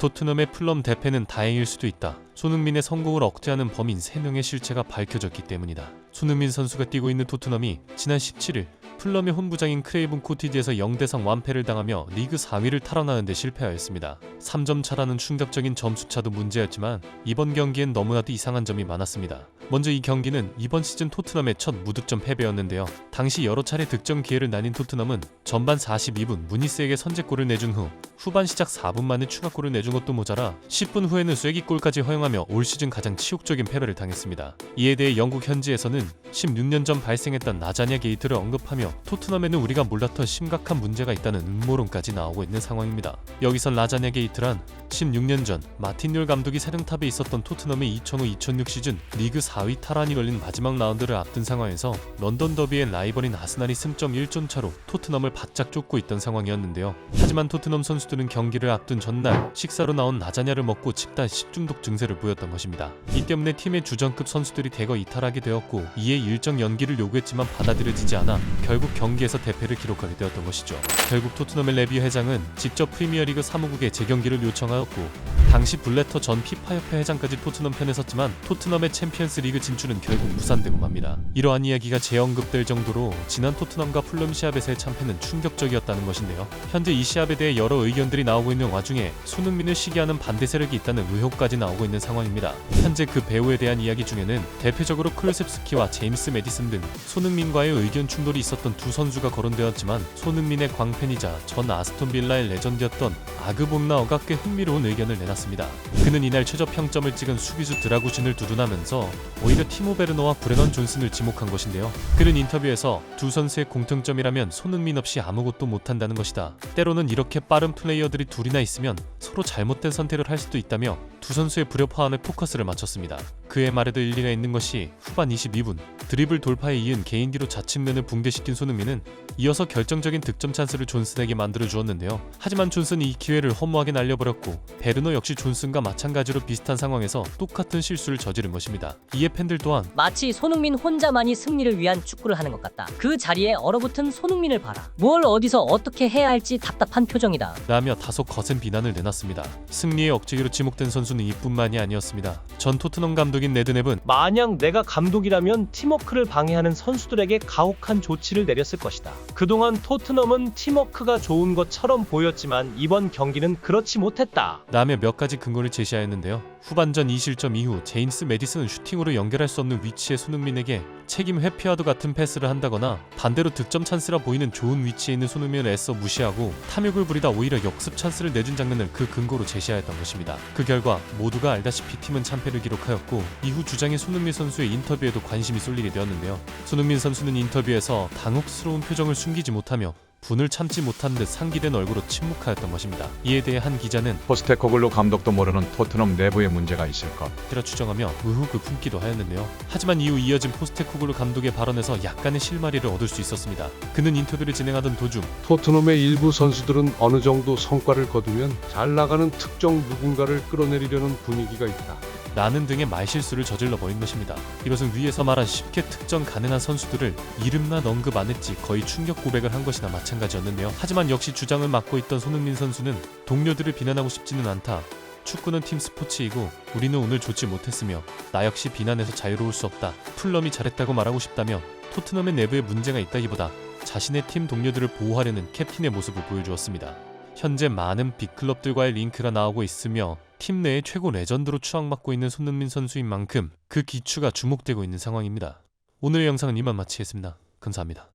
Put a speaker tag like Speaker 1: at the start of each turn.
Speaker 1: 토트넘의 플럼 대패는 다행일 수도 있다. 손흥민의 성공을 억제하는 범인 3명의 실체가 밝혀졌기 때문이다. 손흥민 선수가 뛰고 있는 토트넘이 지난 17일 플럼의 본부장인 크레이븐 코티지에서 0대3 완패를 당하며 리그 4위를 탈환하는 데 실패하였습니다. 3점 차라는 충격적인 점수차도 문제였지만 이번 경기엔 너무나도 이상한 점이 많았습니다. 먼저 이 경기는 이번 시즌 토트넘의 첫 무득점 패배였는데요. 당시 여러 차례 득점 기회를 나뉜 토트넘은 전반 42분 무니스에게 선제골을 내준 후 후반 시작 4분 만에 추가골을 내준 것도 모자라 10분 후에는 쐐기골까지 허용하며 올 시즌 가장 치욕적인 패배를 당했습니다. 이에 대해 영국 현지에서는 16년 전 발생했던 라자냐 게이트를 언급하며 토트넘에는 우리가 몰랐던 심각한 문제가 있다는 음모론까지 나오고 있는 상황입니다. 여기서 라자냐 게이트란 16년 전 마틴 율 감독이 사령탑에 있었던 토트넘의 2005-2006 시즌 리그 4위 탈환이 걸린 마지막 라운드를 앞둔 상황에서 런던 더비의 라이벌인 아스날이 승점 1점 차로 토트넘을 바짝 쫓고 있던 상황이었는데요. 하지만 토트넘 선수들은 경기를 앞둔 전날 식사로 나온 라자냐를 먹고 집단 식중독 증세를 보였던 것입니다. 이 때문에 팀의 주전급 선수들이 대거 이탈하게 되었고 이에 일정 연기를 요구했지만 받아들여지지 않아 결국 경기에서 대패를 기록하게 되었던 것이죠. 결국 토트넘의 레비 회장은 직접 프리미어리그 사무국에 재경기를 요청하였고 당시 블래터 전 피파협회 회장까지 토트넘 편에 섰지만 토트넘의 챔피언스 리그 진출은 결국 무산되고 맙니다. 이러한 이야기가 재언급될 정도로 지난 토트넘과 풀럼 시합에서의 참패는 충격적이었다는 것인데요. 현재 이 시합에 대해 여러 의견들이 나오고 있는 와중에 손흥민을 시기하는 반대 세력이 있다는 의혹까지 나오고 있는 상황입니다. 현재 그 배우에 대한 이야기 중에는 대표적으로 클루셉스키와 제임스 매디슨 등 손흥민과의 의견 충돌이 있었던 두 선수가 거론되었지만 손흥민의 광팬이자 전 아스톤 빌라의 레전드였던 아그본나어가 꽤 흥미로운 의견을 내놨습니다. 그는 이날 최저 평점을 찍은 수비수 드라구신을 두둔하면서 오히려 티모 베르너와 브레넌 존슨을 지목한 것인데요. 그는 인터뷰에서 두 선수의 공통점이라면 손흥민 없이 아무것도 못한다는 것이다. 때로는 이렇게 빠른 플레이어들이 둘이나 있으면 서로 잘못된 선택을 할 수도 있다며 두 선수의 불협화음에 포커스를 맞췄습니다. 그의 말에도 일리가 있는 것이 후반 22분 드리블 돌파에 이은 개인기로 좌측면을 붕괴시킨 손흥민은 이어서 결정적인 득점 찬스를 존슨에게 만들어 주었는데요. 하지만 존슨이 이 기회를 허무하게 날려버렸고 베르너 역시 존슨과 마찬가지로 비슷한 상황에서 똑같은 실수를 저지른 것입니다. 이에 팬들 또한
Speaker 2: 마치 손흥민 혼자만이 승리를 위한 축구를 하는 것 같다. 그 자리에 얼어붙은 손흥민을 봐라. 뭘 어디서 어떻게 해야 할지 답답한 표정이다.
Speaker 1: 라며 다소 거센 비난을 내놨습니다. 승리의 억제기로 지목된 선수는 이뿐만이 아니었습니다. 전 토트넘 감독인 네드넵은
Speaker 3: 만약 내가 감독이라면 팀워크를 방해하는 선수들에게 가혹한 조치를 내렸을 것이다. 그동안 토트넘은 팀워크가 좋은 것처럼 보였지만 이번 경기는 그렇지 못했다.
Speaker 1: 라며 몇 가지 근거를 제시하였는데요. 후반전 2실점 이후 제임스 매디슨은 슈팅으로 연결할 수 없는 위치에 손흥민에게 책임 회피와도 같은 패스를 한다거나 반대로 득점 찬스라 보이는 좋은 위치에 있는 손흥민을 애써 무시하고 탐욕을 부리다 오히려 역습 찬스를 내준 장면을 그 근거로 제시하였던 것입니다. 그 결과 모두가 알다시피 팀은 참패를 기록하였고 이후 주장인 손흥민 선수의 인터뷰에도 관심이 쏠리게 되었는데요. 손흥민 선수는 인터뷰에서 당혹스러운 표정을 숨기지 못하며 분을 참지 못한 듯 상기된 얼굴로 침묵하였던 것입니다. 이에 대해 한 기자는
Speaker 4: 포스테코글루 감독도 모르는 토트넘 내부에 문제가 있을 것.
Speaker 1: 이라 추정하며 의혹을 품기도 하였는데요. 하지만 이후 이어진 포스테코글루 감독의 발언에서 약간의 실마리를 얻을 수 있었습니다. 그는 인터뷰를 진행하던 도중
Speaker 5: 토트넘의 일부 선수들은 어느 정도 성과를 거두면 잘 나가는 특정 누군가를 끌어내리려는 분위기가 있다.
Speaker 1: 라는 등의 말실수를 저질러 버린 것입니다. 이것은 위에서 말한 쉽게 특정 가능한 선수들을 이름만 언급 안 했지 거의 충격 고백을 한 것이나 마찬가지였는데요. 하지만 역시 주장을 맡고 있던 손흥민 선수는 동료들을 비난하고 싶지는 않다. 축구는 팀 스포츠이고 우리는 오늘 좋지 못했으며 나 역시 비난에서 자유로울 수 없다. 풀럼이 잘했다고 말하고 싶다며 토트넘의 내부에 문제가 있다기보다 자신의 팀 동료들을 보호하려는 캡틴의 모습을 보여주었습니다. 현재 많은 빅클럽들과의 링크가 나오고 있으며 팀 내의 최고 레전드로 추앙받고 있는 손흥민 선수인 만큼 그 기추가 주목되고 있는 상황입니다. 오늘의 영상은 이만 마치겠습니다. 감사합니다.